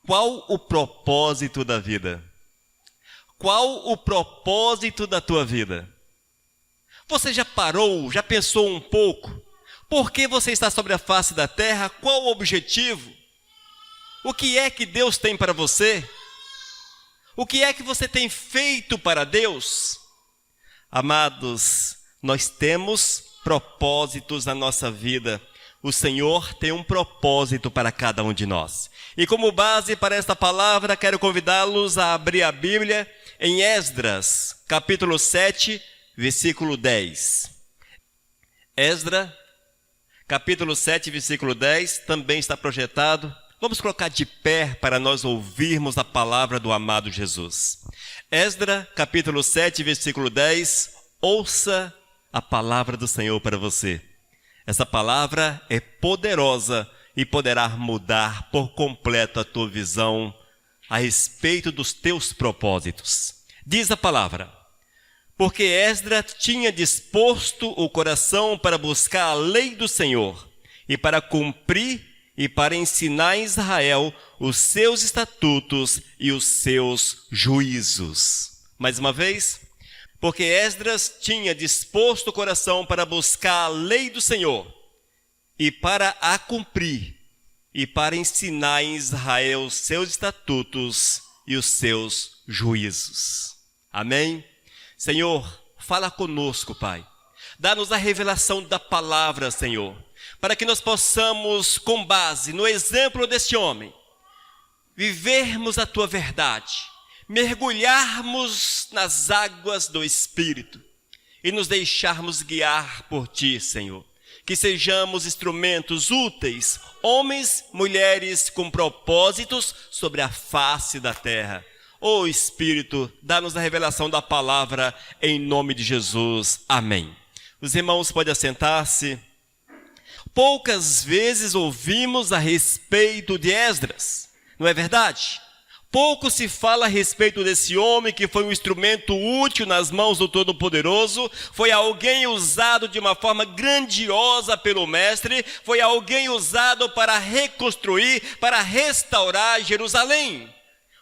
Qual o propósito da vida? Qual o propósito da tua vida? Você já parou, já pensou um pouco? Por que você está sobre a face da terra? Qual o objetivo? O que é que Deus tem para você? O que é que você tem feito para Deus? Amados, nós temos propósitos na nossa vida. O Senhor tem um propósito para cada um de nós. E como base para esta palavra, quero convidá-los a abrir a Bíblia em Esdras, capítulo 7, versículo 10. Esdras, capítulo 7, versículo 10, também está projetado. Vamos colocar de pé para nós ouvirmos a palavra do amado Jesus. Esdras, capítulo 7, versículo 10, ouça a palavra do Senhor para você. Essa palavra é poderosa e poderá mudar por completo a tua visão a respeito dos teus propósitos. Diz a palavra: porque Esdras tinha disposto o coração para buscar a lei do Senhor e para cumprir e para ensinar em Israel os seus estatutos e os seus juízos. Mais uma vez, porque Esdras tinha disposto o coração para buscar a lei do Senhor e para a cumprir e para ensinar em Israel os seus estatutos e os seus juízos. Amém? Senhor, fala conosco, Pai. Dá-nos a revelação da palavra, Senhor, para que nós possamos, com base no exemplo deste homem, vivermos a Tua verdade, mergulharmos nas águas do Espírito e nos deixarmos guiar por Ti, Senhor. Que sejamos instrumentos úteis, homens, mulheres com propósitos sobre a face da terra. Ó Espírito, dá-nos a revelação da palavra em nome de Jesus. Amém. Os irmãos podem assentar-se. Poucas vezes ouvimos a respeito de Esdras, não é verdade? Pouco se fala a respeito desse homem que foi um instrumento útil nas mãos do Todo-Poderoso, foi alguém usado de uma forma grandiosa pelo Mestre, foi alguém usado para reconstruir, para restaurar Jerusalém.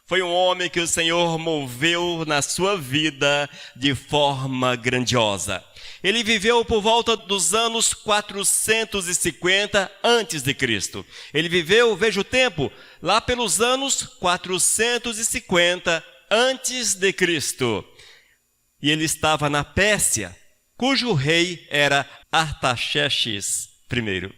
Foi um homem que o Senhor moveu na sua vida de forma grandiosa. Ele viveu por volta dos anos 450 antes de Cristo. Ele viveu, veja o tempo, lá pelos anos 450 antes de Cristo. E ele estava na Pérsia, cujo rei era Artaxerxes I.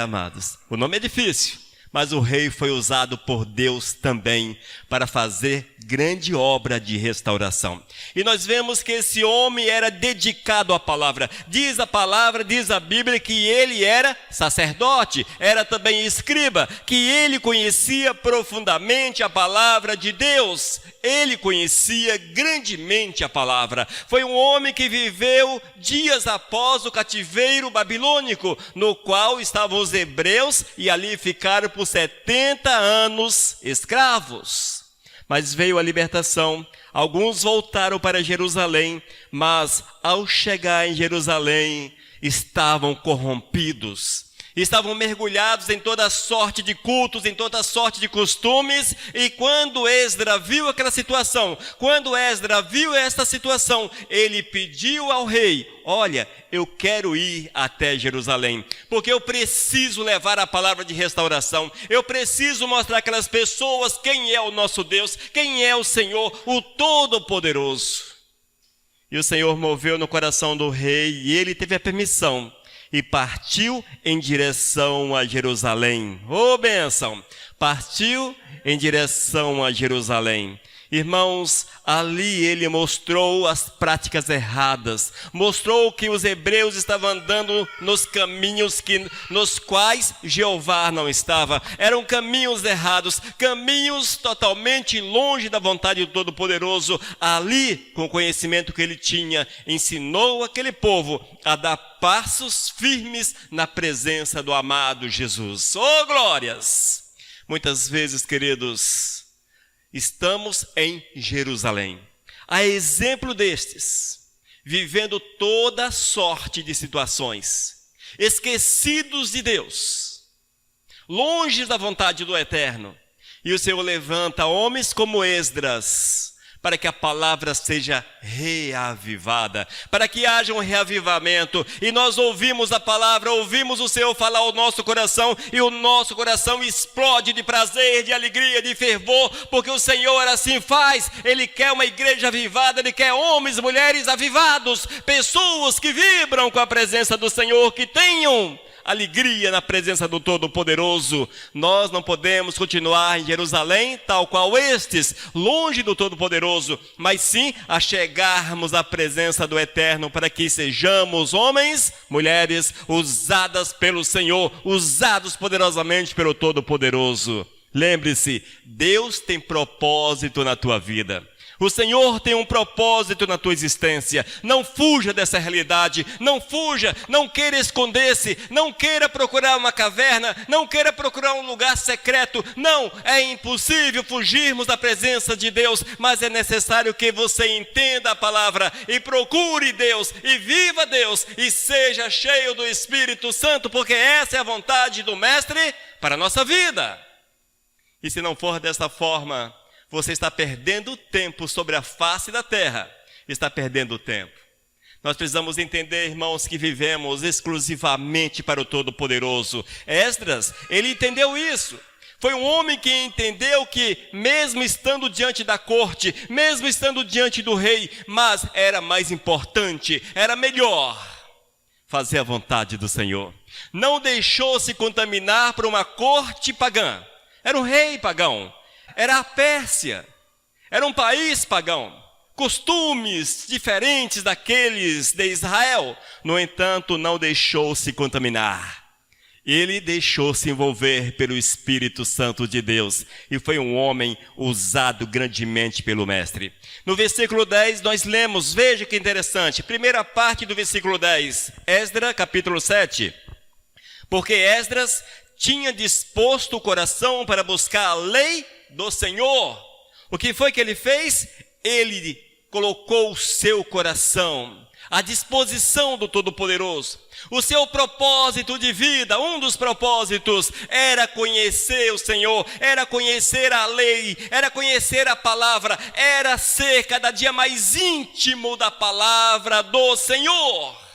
Amados, o nome é difícil. Mas o rei foi usado por Deus também para fazer grande obra de restauração. E nós vemos que esse homem era dedicado à palavra. Diz a palavra, diz a Bíblia, que ele era sacerdote, era também escriba, que ele conhecia profundamente a palavra de Deus. Ele conhecia grandemente a palavra. Foi um homem que viveu dias após o cativeiro babilônico, no qual estavam os hebreus e ali ficaram por 70 anos escravos. Mas veio a libertação, alguns voltaram para Jerusalém, mas ao chegar em Jerusalém estavam corrompidos. Estavam mergulhados em toda sorte de cultos, em toda sorte de costumes, e quando Esdras viu aquela situação, quando Esdras viu esta situação, ele pediu ao rei: olha, eu quero ir até Jerusalém, porque eu preciso levar a palavra de restauração, eu preciso mostrar àquelas pessoas quem é o nosso Deus, quem é o Senhor, o Todo-Poderoso. E o Senhor moveu no coração do rei, e ele teve a permissão, e partiu em direção a Jerusalém. Ô bênção! Partiu em direção a Jerusalém. Irmãos, ali ele mostrou as práticas erradas, mostrou que os hebreus estavam andando nos caminhos nos quais Jeová não estava. Eram caminhos errados, caminhos totalmente longe da vontade do Todo-Poderoso. Ali, com o conhecimento que ele tinha, ensinou aquele povo a dar passos firmes na presença do amado Jesus. Oh, glórias! Muitas vezes, queridos, estamos em Jerusalém, a exemplo destes, vivendo toda sorte de situações, esquecidos de Deus, longe da vontade do Eterno, E o Senhor levanta homens como Esdras, para que a palavra seja reavivada, para que haja um reavivamento, e nós ouvimos a palavra, ouvimos o Senhor falar ao nosso coração, e o nosso coração explode de prazer, de alegria, de fervor, porque o Senhor assim faz. Ele quer uma igreja avivada, Ele quer homens e mulheres avivados, pessoas que vibram com a presença do Senhor, que tenham alegria na presença do Todo-Poderoso. Nós não podemos continuar em Jerusalém, tal qual estes, longe do Todo-Poderoso, mas sim a chegarmos à presença do Eterno, para que sejamos homens, mulheres, usadas pelo Senhor, usados poderosamente pelo Todo-Poderoso. Lembre-se, Deus tem propósito na tua vida. O Senhor tem um propósito na tua existência. Não fuja dessa realidade, não fuja, não queira esconder-se, não queira procurar uma caverna, não queira procurar um lugar secreto. Não, é impossível fugirmos da presença de Deus, mas é necessário que você entenda a palavra e procure Deus, e viva Deus, e seja cheio do Espírito Santo, porque essa é a vontade do Mestre para a nossa vida. E se não for dessa forma, você está perdendo tempo sobre a face da terra, está perdendo tempo. Nós precisamos entender, irmãos, que vivemos exclusivamente para o Todo-Poderoso. Esdras, ele entendeu isso. Foi um homem que entendeu que, mesmo estando diante da corte, mesmo estando diante do rei, mas era mais importante, era melhor fazer a vontade do Senhor. Não deixou se contaminar por uma corte pagã. Era um rei pagão. Era a Pérsia, era um país pagão, costumes diferentes daqueles de Israel. No entanto, não deixou se contaminar. Ele deixou se envolver pelo Espírito Santo de Deus e foi um homem usado grandemente pelo Mestre. No versículo 10 nós lemos, veja que interessante, primeira parte do versículo 10, Esdras capítulo 7. Porque Esdras tinha disposto o coração para buscar a lei do Senhor. O que foi que ele fez? Ele colocou o seu coração à disposição do Todo-Poderoso. O seu propósito de vida, um dos propósitos, era conhecer o Senhor, era conhecer a lei, era conhecer a palavra, era ser cada dia mais íntimo da palavra do Senhor.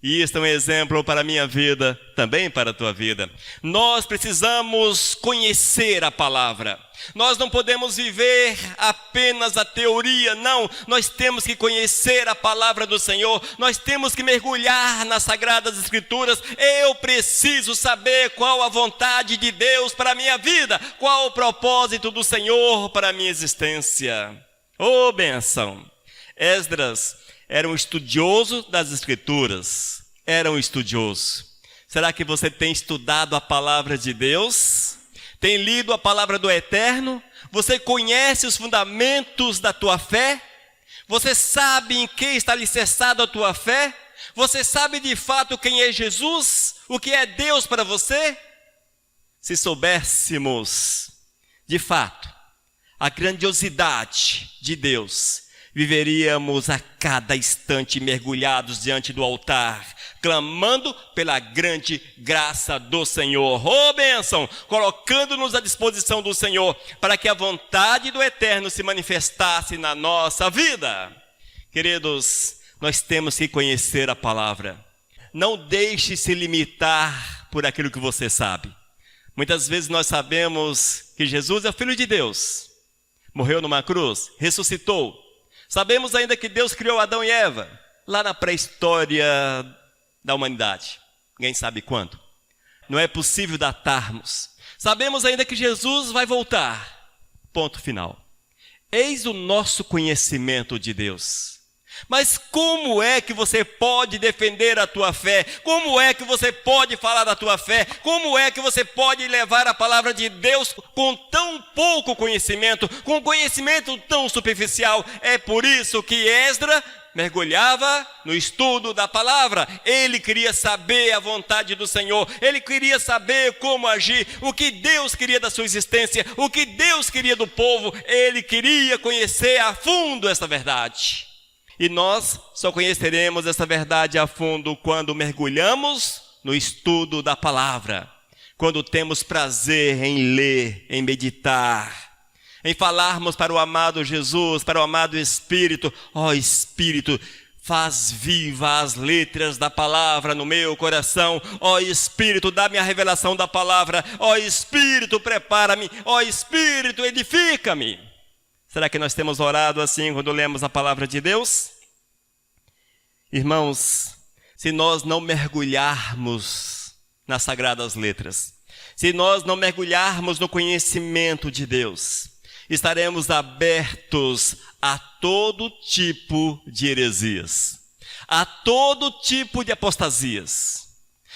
E isso é um exemplo para a minha vida, também para a tua vida. Nós precisamos conhecer a palavra. Nós não podemos viver apenas a teoria, não. Nós temos que conhecer a palavra do Senhor. Nós temos que mergulhar nas Sagradas Escrituras. Eu preciso saber qual a vontade de Deus para a minha vida. Qual o propósito do Senhor para a minha existência. Oh, bênção! Esdras era um estudioso das Escrituras. Era um estudioso. Será que você tem estudado a palavra de Deus? Tem lido a palavra do Eterno? Você conhece os fundamentos da tua fé? Você sabe em que está alicerçada a tua fé? Você sabe de fato quem é Jesus? O que é Deus para você? Se soubéssemos, de fato, a grandiosidade de Deus, viveríamos a cada instante mergulhados diante do altar, clamando pela grande graça do Senhor. Oh, bênção! Colocando-nos à disposição do Senhor, para que a vontade do Eterno se manifestasse na nossa vida. Queridos, nós temos que conhecer a palavra. Não deixe se limitar por aquilo que você sabe. Muitas vezes nós sabemos que Jesus é o Filho de Deus. Morreu numa cruz, ressuscitou. Sabemos ainda que Deus criou Adão e Eva, lá na pré-história da humanidade. Ninguém sabe quando. Não é possível datarmos. Sabemos ainda que Jesus vai voltar. Ponto final. Eis o nosso conhecimento de Deus. Mas como é que você pode defender a tua fé? Como é que você pode falar da tua fé? Como é que você pode levar a palavra de Deus com tão pouco conhecimento, com conhecimento tão superficial? É por isso que Esdras mergulhava no estudo da palavra. Ele queria saber a vontade do Senhor, ele queria saber como agir, o que Deus queria da sua existência, o que Deus queria do povo. Ele queria conhecer a fundo essa verdade. E nós só conheceremos essa verdade a fundo quando mergulhamos no estudo da palavra. quando temos prazer em ler, em meditar, em falarmos para o amado Jesus, para o amado Espírito: ó Espírito, faz viva as letras da palavra no meu coração. Ó Espírito, dá-me a revelação da palavra. Ó Espírito, prepara-me. Ó Espírito, edifica-me. Será que nós temos orado assim quando lemos a palavra de Deus? Irmãos, se nós não mergulharmos nas sagradas letras, se nós não mergulharmos no conhecimento de Deus, estaremos abertos a todo tipo de heresias, a todo tipo de apostasias.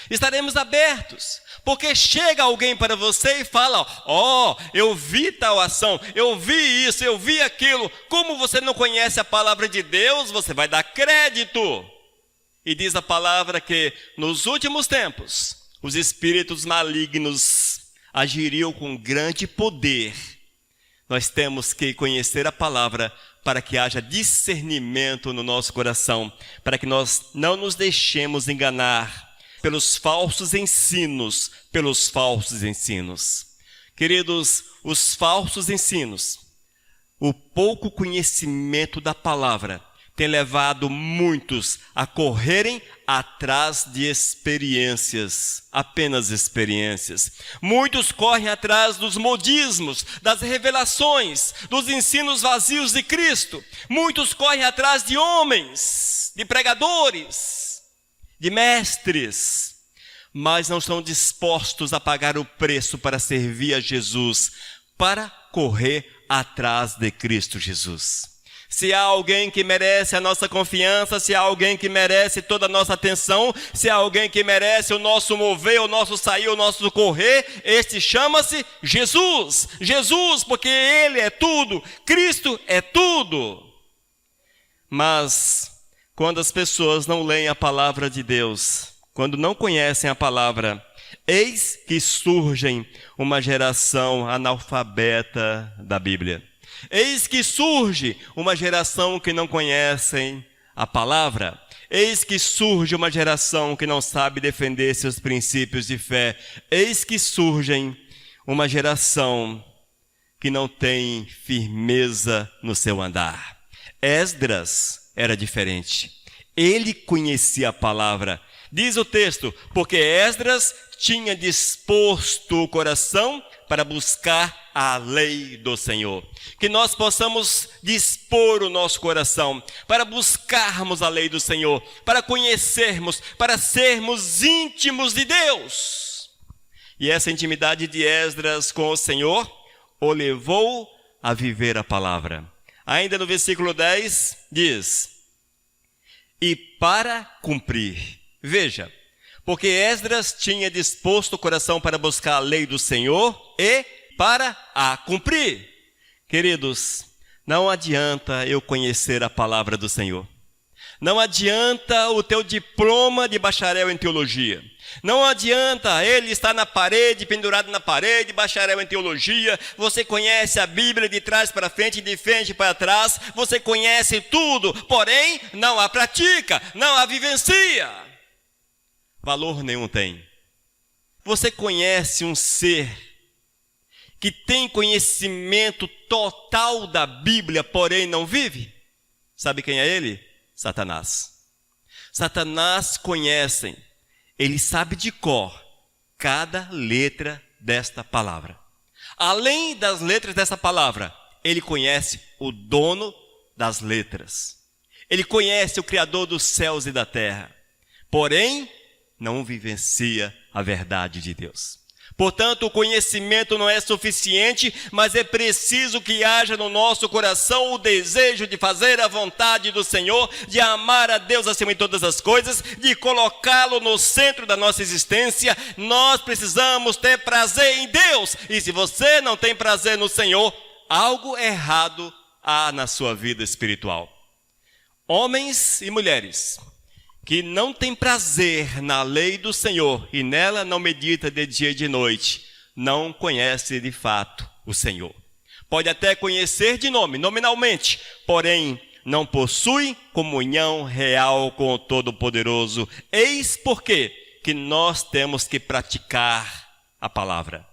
Estaremos abertos, porque chega alguém para você e fala: ó, eu vi tal ação, eu vi isso, eu vi aquilo. Como você não conhece a palavra de Deus, você vai dar crédito. E diz a palavra que nos últimos tempos, os espíritos malignos agiriam com grande poder. Nós temos que conhecer a palavra para que haja discernimento no nosso coração, para que nós não nos deixemos enganar pelos falsos ensinos, Queridos, os falsos ensinos, o pouco conhecimento da palavra tem levado muitos a correrem atrás de experiências, apenas experiências. Muitos correm atrás dos modismos, das revelações, dos ensinos vazios de Cristo. Muitos correm atrás de homens, de pregadores, de mestres, mas não estão dispostos a pagar o preço para servir a Jesus, para correr atrás de Cristo Jesus. Se há alguém que merece a nossa confiança, se há alguém que merece toda a nossa atenção, se há alguém que merece o nosso mover, o nosso sair, o nosso correr, este chama-se Jesus. Jesus, porque Ele é tudo, Cristo é tudo. Mas quando as pessoas não leem a palavra de Deus, quando não conhecem a palavra, eis que surge uma geração analfabeta da Bíblia. Eis que surge uma geração que não conhece a palavra. Eis que surge uma geração que não sabe defender seus princípios de fé. Eis que surge uma geração que não tem firmeza no seu andar. Esdras era diferente. Ele conhecia a palavra. Diz o texto: porque Esdras tinha disposto o coração para buscar a lei do Senhor. Que nós possamos dispor o nosso coração para buscarmos a lei do Senhor, para conhecermos, para sermos íntimos de Deus. E essa intimidade de Esdras com o Senhor o levou a viver a palavra. Ainda no versículo 10 diz: e para cumprir. Veja, porque Esdras tinha disposto o coração para buscar a lei do Senhor e para a cumprir. Queridos, não adianta eu conhecer a palavra do Senhor. Não adianta o teu diploma de bacharel em teologia. Não adianta ele estar na parede, pendurado na parede, bacharel em teologia. Você conhece a Bíblia de trás para frente, de frente para trás. Você conhece tudo, porém não a pratica, não a vivencia. Valor nenhum tem. Você conhece um ser que tem conhecimento total da Bíblia, porém não vive? Sabe quem é ele? Satanás. Satanás conhece, ele sabe de cor cada letra desta palavra. Além das letras dessa palavra, ele conhece o dono das letras. Ele conhece o Criador dos céus e da terra. Porém, não vivencia a verdade de Deus. Portanto, o conhecimento não é suficiente, mas é preciso que haja no nosso coração o desejo de fazer a vontade do Senhor, de amar a Deus acima de todas as coisas, de colocá-lo no centro da nossa existência. Nós precisamos ter prazer em Deus. E se você não tem prazer no Senhor, algo errado há na sua vida espiritual. Homens e mulheres que não tem prazer na lei do Senhor e nela não medita de dia e de noite, não conhece de fato o Senhor. Pode até conhecer de nome, nominalmente, porém não possui comunhão real com o Todo-Poderoso. Eis por quê que nós temos que praticar a palavra.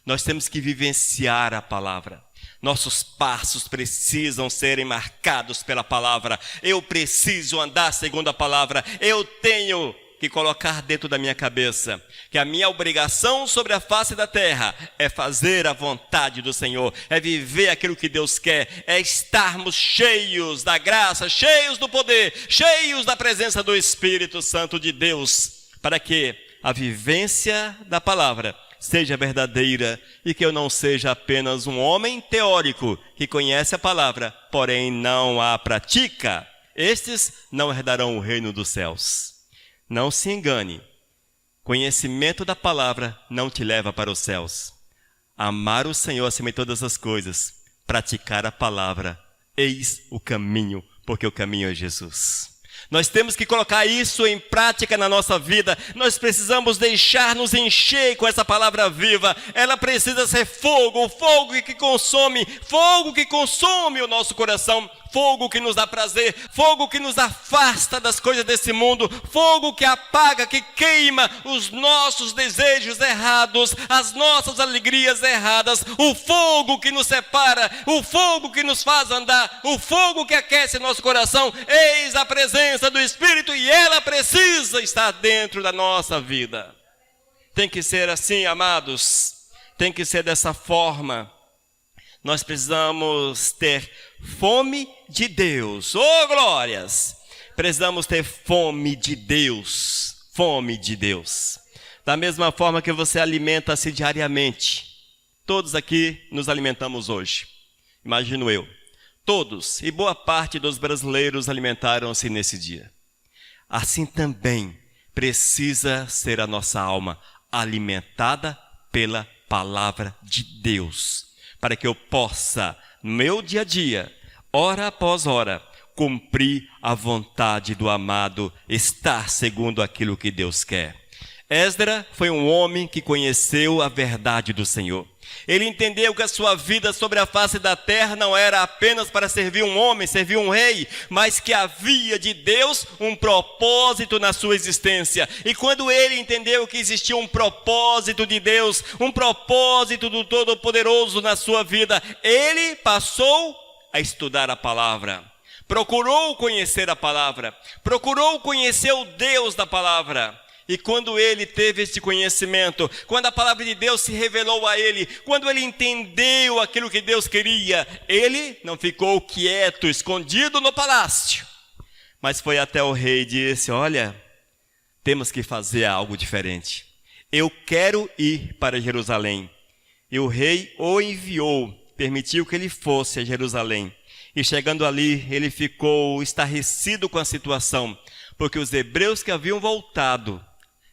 Nós temos que vivenciar a palavra. Nossos passos precisam serem marcados pela palavra. Eu preciso andar segundo a palavra. Eu tenho que colocar dentro da minha cabeça que a minha obrigação sobre a face da terra é fazer a vontade do Senhor, é viver aquilo que Deus quer, é estarmos cheios da graça, cheios do poder, cheios da presença do Espírito Santo de Deus, para que a vivência da palavra seja verdadeira e que eu não seja apenas um homem teórico que conhece a palavra, porém não a pratica. Estes não herdarão o reino dos céus. Não se engane, conhecimento da palavra não te leva para os céus. Amar o Senhor acima de todas as coisas, praticar a palavra, eis o caminho, porque o caminho é Jesus. Nós temos que colocar isso em prática na nossa vida. Nós precisamos deixar-nos encher com essa palavra viva. Ela precisa ser fogo, fogo que consome o nosso coração, fogo que nos dá prazer, fogo que nos afasta das coisas desse mundo, fogo que apaga, que queima os nossos desejos errados, as nossas alegrias erradas, o fogo que nos separa, o fogo que nos faz andar, o fogo que aquece nosso coração. Eis a presença do Espírito e ela precisa estar dentro da nossa vida. Tem que ser assim, amados, tem que ser dessa forma. Nós precisamos ter fome de Deus. Oh, glórias! Precisamos ter fome de Deus. Fome de Deus. Da mesma forma que você alimenta-se diariamente. Todos aqui nos alimentamos hoje. Imagino eu. Todos e boa parte dos brasileiros alimentaram-se nesse dia. Assim também precisa ser a nossa alma alimentada pela palavra de Deus, para que eu possa, no meu dia a dia, hora após hora, cumprir a vontade do amado, estar segundo aquilo que Deus quer. Esdras foi um homem que conheceu a verdade do Senhor. Ele entendeu que a sua vida sobre a face da terra não era apenas para servir um homem, servir um rei, mas que havia de Deus um propósito na sua existência. E quando ele entendeu que existia um propósito de Deus, um propósito do Todo-Poderoso na sua vida, ele passou a estudar a palavra. Procurou conhecer a palavra, procurou conhecer o Deus da palavra. E quando ele teve esse conhecimento, quando a palavra de Deus se revelou a ele, quando ele entendeu aquilo que Deus queria, ele não ficou quieto, escondido no palácio, mas foi até o rei e disse: olha, temos que fazer algo diferente. Eu quero ir para Jerusalém. E o rei o enviou, permitiu que ele fosse a Jerusalém. E chegando ali, ele ficou estarrecido com a situação, porque os hebreus que haviam voltado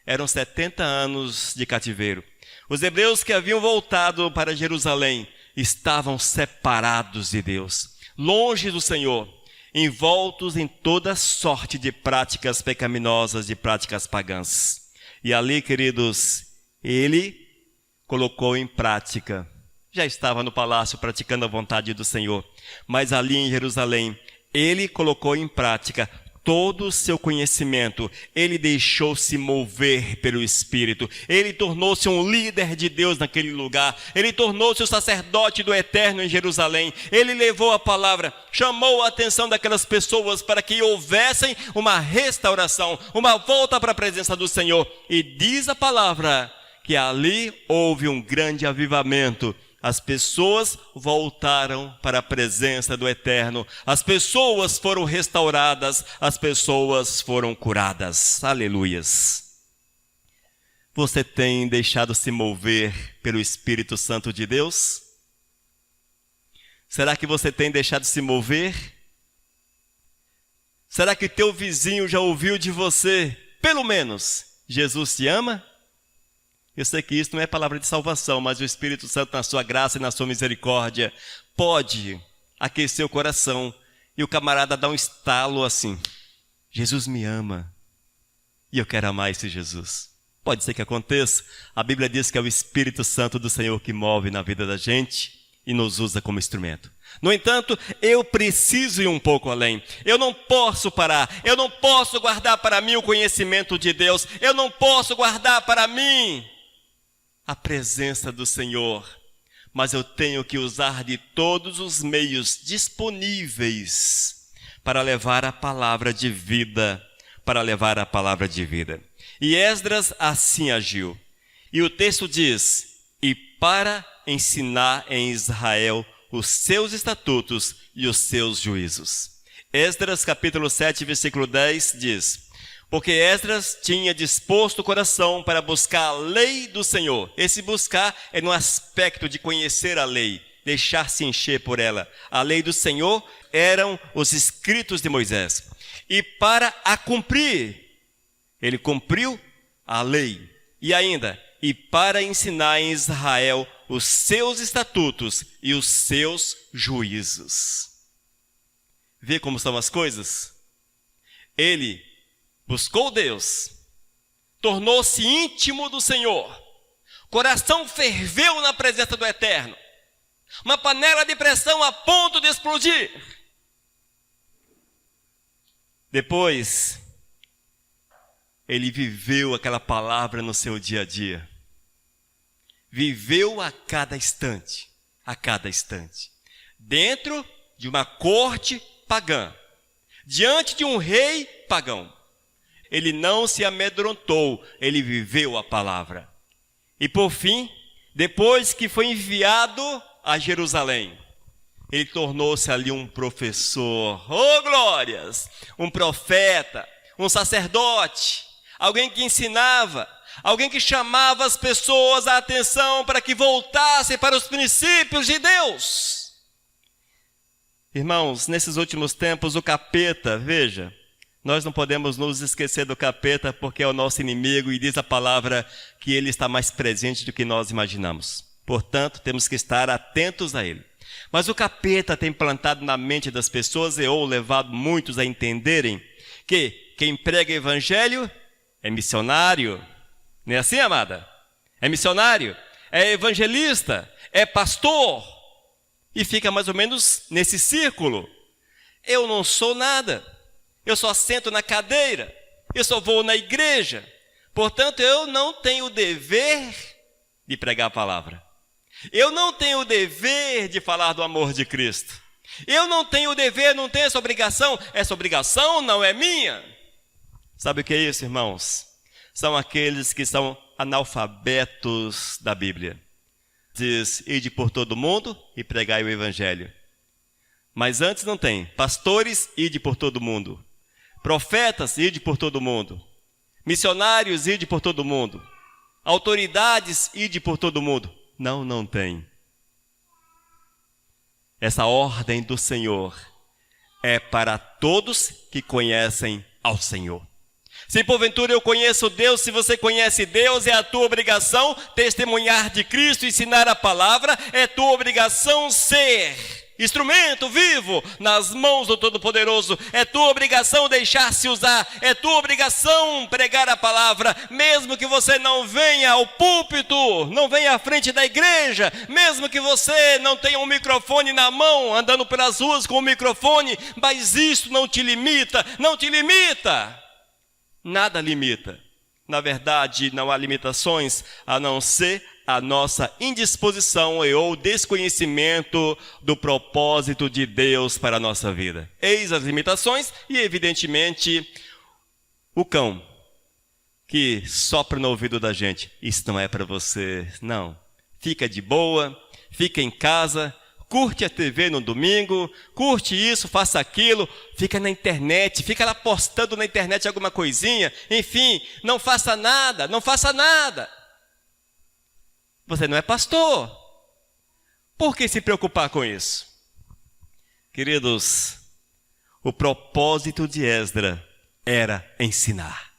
eram 70 anos de cativeiro. Os hebreus que haviam voltado para Jerusalém estavam separados de Deus, longe do Senhor, envoltos em toda sorte de práticas pecaminosas, de práticas pagãs. E ali, queridos, ele colocou em prática. Já estava no palácio praticando a vontade do Senhor, mas ali em Jerusalém, ele colocou em prática todo o seu conhecimento. Ele deixou-se mover pelo Espírito. Ele tornou-se um líder de Deus naquele lugar. Ele tornou-se o sacerdote do Eterno em Jerusalém. Ele levou a palavra, chamou a atenção daquelas pessoas para que houvessem uma restauração, uma volta para a presença do Senhor. E diz a palavra que ali houve um grande avivamento. As pessoas voltaram para a presença do Eterno. As pessoas foram restauradas. As pessoas foram curadas. Aleluias. Você tem deixado se mover pelo Espírito Santo de Deus? Será que você tem deixado se mover? Será que teu vizinho já ouviu de você, pelo menos, Jesus te ama? Eu sei que isso não é palavra de salvação, mas o Espírito Santo, na sua graça e na sua misericórdia, pode aquecer o coração e o camarada dá um estalo assim: Jesus me ama e eu quero amar esse Jesus. Pode ser que aconteça. A Bíblia diz que é o Espírito Santo do Senhor que move na vida da gente e nos usa como instrumento. No entanto, eu preciso ir um pouco além. Eu não posso parar. Eu não posso guardar para mim o conhecimento de Deus. Eu não posso guardar para mim a presença do Senhor, mas eu tenho que usar de todos os meios disponíveis para levar a palavra de vida, E Esdras assim agiu. E o texto diz, e para ensinar em Israel os seus estatutos e os seus juízos. Esdras capítulo 7, versículo 10 diz, porque Esdras tinha disposto o coração para buscar a lei do Senhor. Esse buscar é no aspecto de conhecer a lei, deixar-se encher por ela. A lei do Senhor eram os escritos de Moisés. E para a cumprir, ele cumpriu a lei. E ainda, e para ensinar em Israel os seus estatutos e os seus juízos. Vê como são as coisas? Ele buscou Deus, tornou-se íntimo do Senhor, coração ferveu na presença do Eterno, uma panela de pressão a ponto de explodir. Depois, ele viveu aquela palavra no seu dia a dia, viveu a cada instante, dentro de uma corte pagã, diante de um rei pagão. Ele não se amedrontou, ele viveu a palavra. E por fim, depois que foi enviado a Jerusalém, ele tornou-se ali um professor, oh glórias, um profeta, um sacerdote, alguém que ensinava, alguém que chamava as pessoas a atenção para que voltassem para os princípios de Deus. Irmãos, nesses últimos tempos o capeta, veja, nós não podemos nos esquecer do capeta porque é o nosso inimigo e diz a palavra que ele está mais presente do que nós imaginamos. Portanto, temos que estar atentos a ele. Mas o capeta tem plantado na mente das pessoas ou levado muitos a entenderem que quem prega evangelho é missionário. Não é assim, amada? É missionário, é evangelista, é pastor. E fica mais ou menos nesse círculo. Eu não sou nada. Eu só sento na cadeira, eu só vou na igreja, portanto eu não tenho o dever de pregar a palavra. Eu não tenho o dever de falar do amor de Cristo. Eu não tenho o dever, não tenho essa obrigação não é minha. Sabe o que é isso, irmãos? São aqueles que são analfabetos da Bíblia. Diz, ide por todo mundo e pregai o evangelho. Mas antes não tem, pastores, ide por todo mundo. Profetas, ide por todo mundo. Missionários, ide por todo mundo. Autoridades, ide por todo mundo. Não tem. Essa ordem do Senhor é para todos que conhecem ao Senhor. Se porventura eu conheço Deus, se você conhece Deus, é a tua obrigação testemunhar de Cristo, ensinar a palavra, é tua obrigação ser instrumento vivo nas mãos do Todo-Poderoso. É tua obrigação deixar-se usar. É tua obrigação pregar a palavra. Mesmo que você não venha ao púlpito, não venha à frente da igreja, mesmo que você não tenha um microfone na mão, andando pelas ruas com o microfone, mas isso não te limita, não te limita. Nada limita. Na verdade, não há limitações a não ser a nossa indisposição ou desconhecimento do propósito de Deus para a nossa vida. Eis as limitações e, evidentemente, o cão que sopra no ouvido da gente. Isso não é para você, não. Fica de boa, fica em casa, curte a TV no domingo, curte isso, faça aquilo, fica na internet, fica lá postando na internet alguma coisinha, enfim, não faça nada. Você não é pastor. Por que se preocupar com isso? Queridos, o propósito de Esdras era ensinar.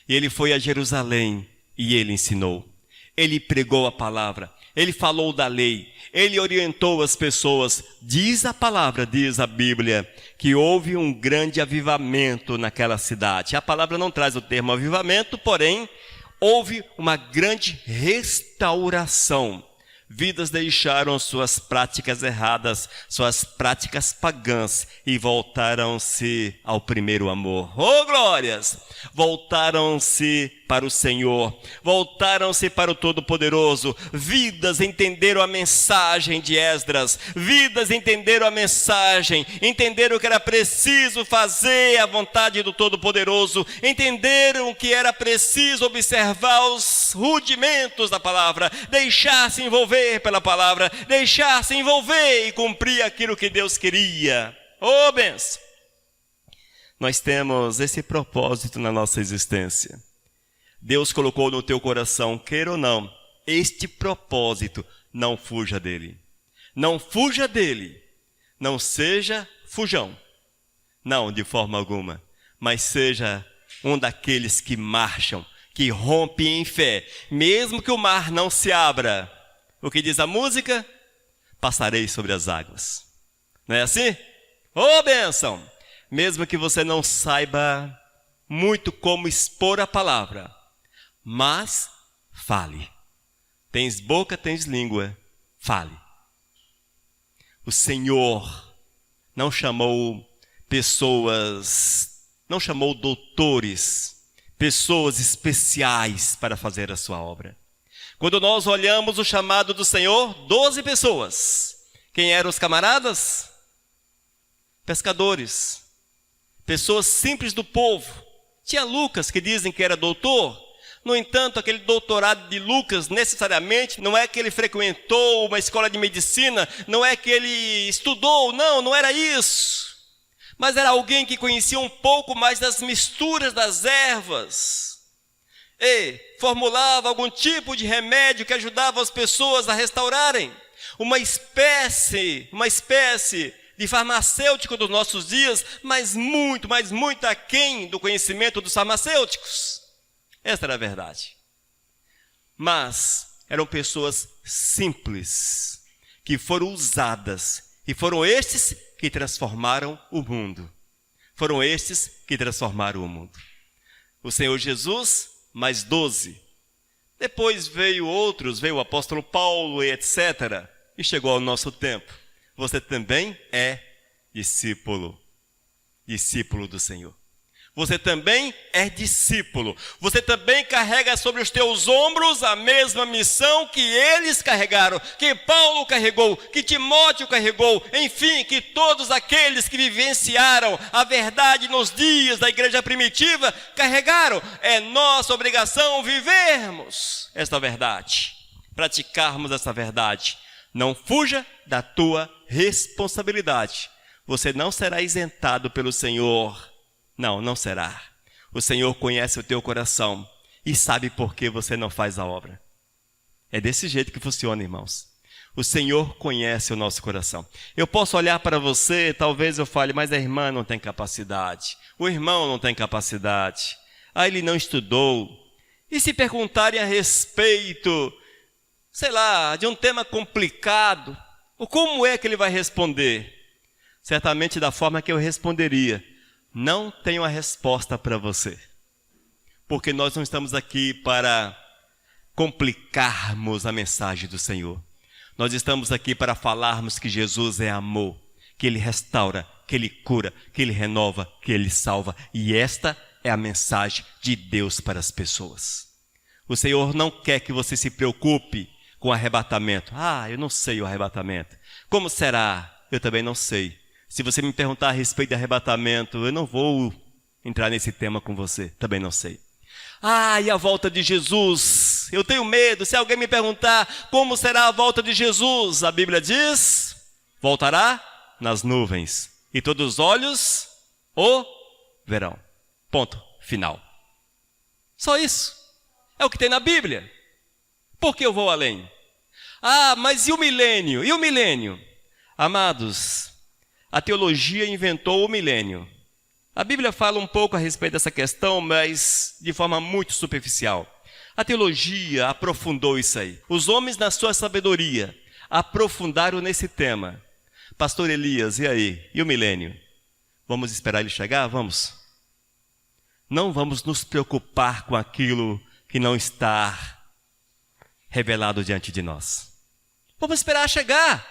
E ele foi a Jerusalém e ele ensinou. Ele pregou a palavra, ele falou da lei, ele orientou as pessoas. Diz a palavra, diz a Bíblia, que houve um grande avivamento naquela cidade. A palavra não traz o termo avivamento, porém, houve uma grande restauração. Vidas deixaram suas práticas erradas, suas práticas pagãs e voltaram-se ao primeiro amor. Oh, glórias! Voltaram-se para o Senhor, voltaram-se para o Todo-Poderoso. Vidas entenderam a mensagem de Esdras, vidas entenderam a mensagem, entenderam que era preciso fazer a vontade do Todo-Poderoso, entenderam que era preciso observar os rudimentos da palavra, deixar-se envolver pela palavra, deixar-se envolver e cumprir aquilo que Deus queria. Ô bênção! Nós temos esse propósito na nossa existência. Deus colocou no teu coração, queira ou não, este propósito. Não fuja dele. Não fuja dele. Não seja fujão. Não, de forma alguma. Mas seja um daqueles que marcham, que rompem em fé. Mesmo que o mar não se abra. O que diz a música? Passarei sobre as águas. Não é assim? Ô bênção! Mesmo que você não saiba muito como expor a palavra, mas fale. Tens boca, tens língua, fale. O Senhor não chamou pessoas, não chamou doutores, pessoas especiais para fazer a sua obra. Quando nós olhamos o chamado do Senhor, 12 pessoas. Quem eram os camaradas? Pescadores. Pessoas simples do povo. Tinha Lucas, que dizem que era doutor. No entanto, aquele doutorado de Lucas, necessariamente, não é que ele frequentou uma escola de medicina, não é que ele estudou, não era isso. Mas era alguém que conhecia um pouco mais das misturas das ervas. E formulava algum tipo de remédio que ajudava as pessoas a restaurarem. Uma espécie de farmacêutico dos nossos dias, mas muito aquém do conhecimento dos farmacêuticos. Esta era a verdade. Mas eram pessoas simples, que foram usadas, e foram estes que transformaram o mundo. Foram estes que transformaram o mundo. O Senhor Jesus, mais 12. Depois veio outros, veio o apóstolo Paulo e etc. E chegou ao nosso tempo. Você também é discípulo do Senhor. Você também é discípulo. Você também carrega sobre os teus ombros a mesma missão que eles carregaram, que Paulo carregou, que Timóteo carregou, enfim, que todos aqueles que vivenciaram a verdade nos dias da igreja primitiva carregaram. É nossa obrigação vivermos esta verdade, praticarmos essa verdade. Não fuja da tua responsabilidade. Você não será isentado pelo Senhor. Não será. O Senhor conhece o teu coração e sabe por que você não faz a obra. É desse jeito que funciona, irmãos. O Senhor conhece o nosso coração. Eu posso olhar para você, talvez eu fale, mas a irmã não tem capacidade. O irmão não tem capacidade. Ele não estudou. E se perguntarem a respeito, sei lá, de um tema complicado, como é que ele vai responder? Certamente da forma que eu responderia. Não tenho a resposta para você. Porque nós não estamos aqui para complicarmos a mensagem do Senhor. Nós estamos aqui para falarmos que Jesus é amor, que Ele restaura, que Ele cura, que Ele renova, que Ele salva. E esta é a mensagem de Deus para as pessoas. O Senhor não quer que você se preocupe com o arrebatamento. Eu não sei o arrebatamento. Como será? Eu também não sei. Se você me perguntar a respeito de arrebatamento, eu não vou entrar nesse tema com você. Também não sei. E a volta de Jesus? Eu tenho medo. Se alguém me perguntar como será a volta de Jesus, a Bíblia diz, voltará nas nuvens. E todos os olhos o verão. Ponto final. Só isso. É o que tem na Bíblia. Por que eu vou além? Mas e o milênio? E o milênio? Amados, a teologia inventou o milênio. A Bíblia fala um pouco a respeito dessa questão, mas de forma muito superficial. A teologia aprofundou isso aí. Os homens, na sua sabedoria, aprofundaram nesse tema. Pastor Elias, e aí? E o milênio? Vamos esperar ele chegar? Vamos. Não vamos nos preocupar com aquilo que não está revelado diante de nós. Vamos esperar chegar.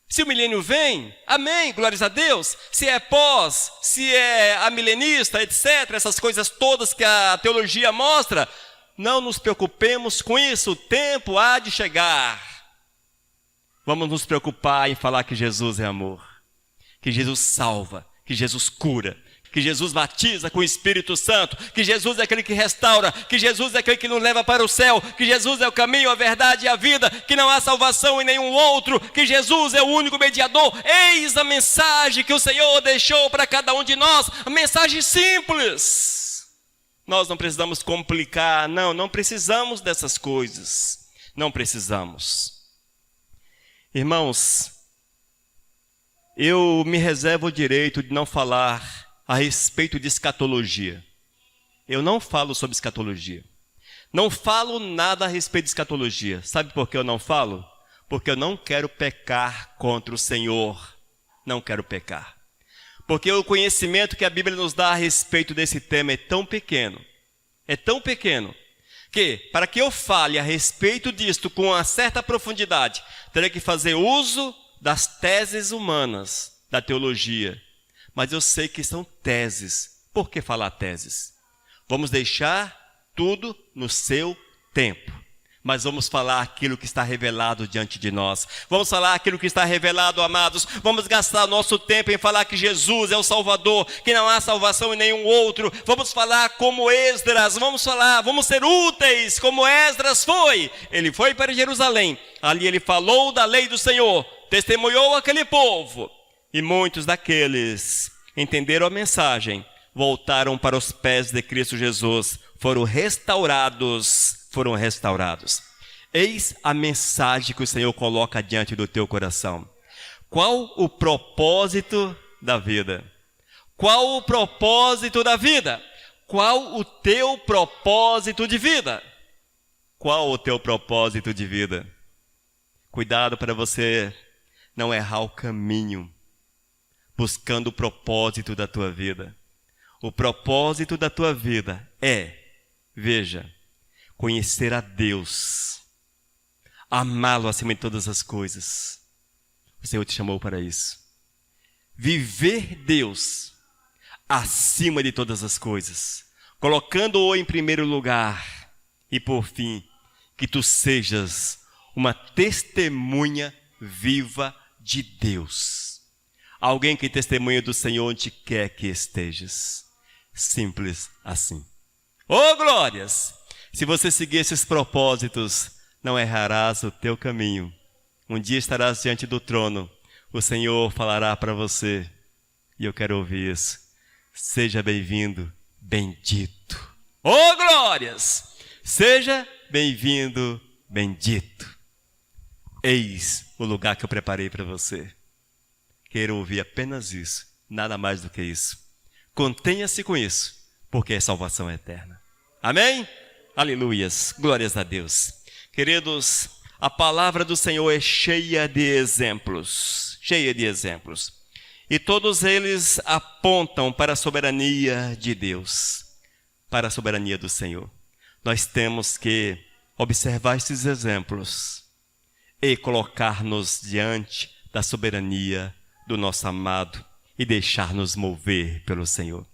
Se o milênio vem, amém, glórias a Deus. Se é pós, se é amilenista, etc., essas coisas todas que a teologia mostra, não nos preocupemos com isso, o tempo há de chegar. Vamos nos preocupar em falar que Jesus é amor, que Jesus salva, que Jesus cura, que Jesus batiza com o Espírito Santo, que Jesus é aquele que restaura, que Jesus é aquele que nos leva para o céu, que Jesus é o caminho, a verdade e a vida, que não há salvação em nenhum outro, que Jesus é o único mediador. Eis a mensagem que o Senhor deixou para cada um de nós, a mensagem simples. Nós não precisamos complicar, não precisamos dessas coisas, não precisamos. Irmãos, eu me reservo o direito de não falar a respeito de escatologia. Eu não falo sobre escatologia. Não falo nada a respeito de escatologia. Sabe por que eu não falo? Porque eu não quero pecar contra o Senhor. Não quero pecar. Porque o conhecimento que a Bíblia nos dá a respeito desse tema é tão pequeno, que para que eu fale a respeito disto com uma certa profundidade, terei que fazer uso das teses humanas da teologia. Mas eu sei que são teses. Por que falar teses? Vamos deixar tudo no seu tempo. Mas vamos falar aquilo que está revelado diante de nós. Vamos falar aquilo que está revelado, amados. Vamos gastar nosso tempo em falar que Jesus é o Salvador, que não há salvação em nenhum outro. Vamos falar como Esdras, vamos ser úteis como Esdras foi. Ele foi para Jerusalém. Ali ele falou da lei do Senhor, testemunhou aquele povo. E muitos daqueles entenderam a mensagem, voltaram para os pés de Cristo Jesus, foram restaurados. Eis a mensagem que o Senhor coloca diante do teu coração. Qual o propósito da vida? Qual o propósito da vida? Qual o teu propósito de vida? Qual o teu propósito de vida? Cuidado para você não errar o caminho, buscando o propósito da tua vida. O propósito da tua vida é, veja, conhecer a Deus, amá-lo acima de todas as coisas. O Senhor te chamou para isso. Viver Deus acima de todas as coisas, colocando-o em primeiro lugar. E por fim, que tu sejas uma testemunha viva de Deus. Alguém que testemunha do Senhor onde quer que estejas. Simples assim. Oh, glórias! Se você seguir esses propósitos, não errarás o teu caminho. Um dia estarás diante do trono. O Senhor falará para você. E eu quero ouvir isso. Seja bem-vindo, bendito. Oh, glórias! Seja bem-vindo, bendito. Eis o lugar que eu preparei para você. Quero ouvir apenas isso, nada mais do que isso. Contenha-se com isso, porque é salvação eterna. Amém? Aleluias, glórias a Deus. Queridos, a palavra do Senhor é cheia de exemplos. E todos eles apontam para a soberania de Deus, para a soberania do Senhor. Nós temos que observar esses exemplos e colocar-nos diante da soberania do nosso amado e deixar-nos mover pelo Senhor.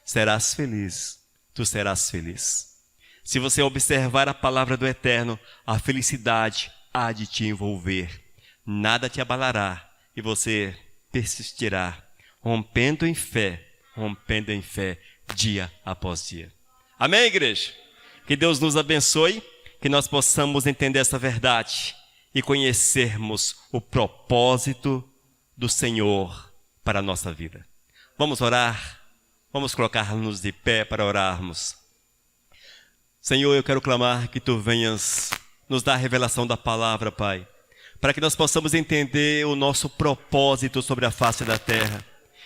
Serás feliz, tu serás feliz. Se você observar a palavra do Eterno, a felicidade há de te envolver. Nada te abalará e você persistirá, rompendo em fé, dia após dia. Amém, igreja? Que Deus nos abençoe, que nós possamos entender essa verdade e conhecermos o propósito do Senhor para a nossa vida. Vamos orar? Vamos colocar-nos de pé para orarmos. Senhor, eu quero clamar que Tu venhas nos dar a revelação da palavra, Pai, para que nós possamos entender o nosso propósito sobre a face da terra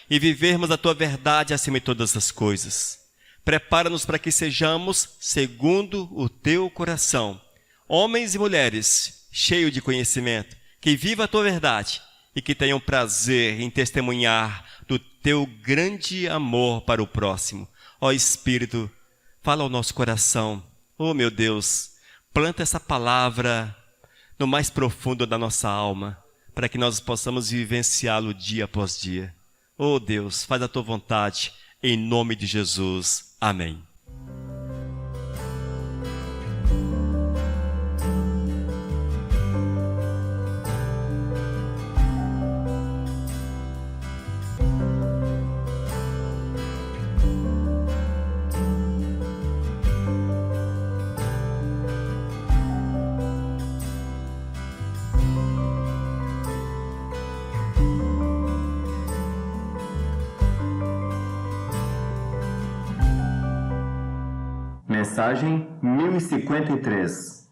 e vivermos a Tua verdade acima de todas as coisas. Prepara-nos para que sejamos segundo o Teu coração, homens e mulheres cheios de conhecimento, que vivam a Tua verdade e que tenham prazer em testemunhar do Teu grande amor para o próximo. Ó Espírito, fala ao nosso coração. Oh, meu Deus, planta essa palavra no mais profundo da nossa alma, para que nós possamos vivenciá-lo dia após dia. Oh Deus, faz a tua vontade, em nome de Jesus. Amém. Mensagem 1053.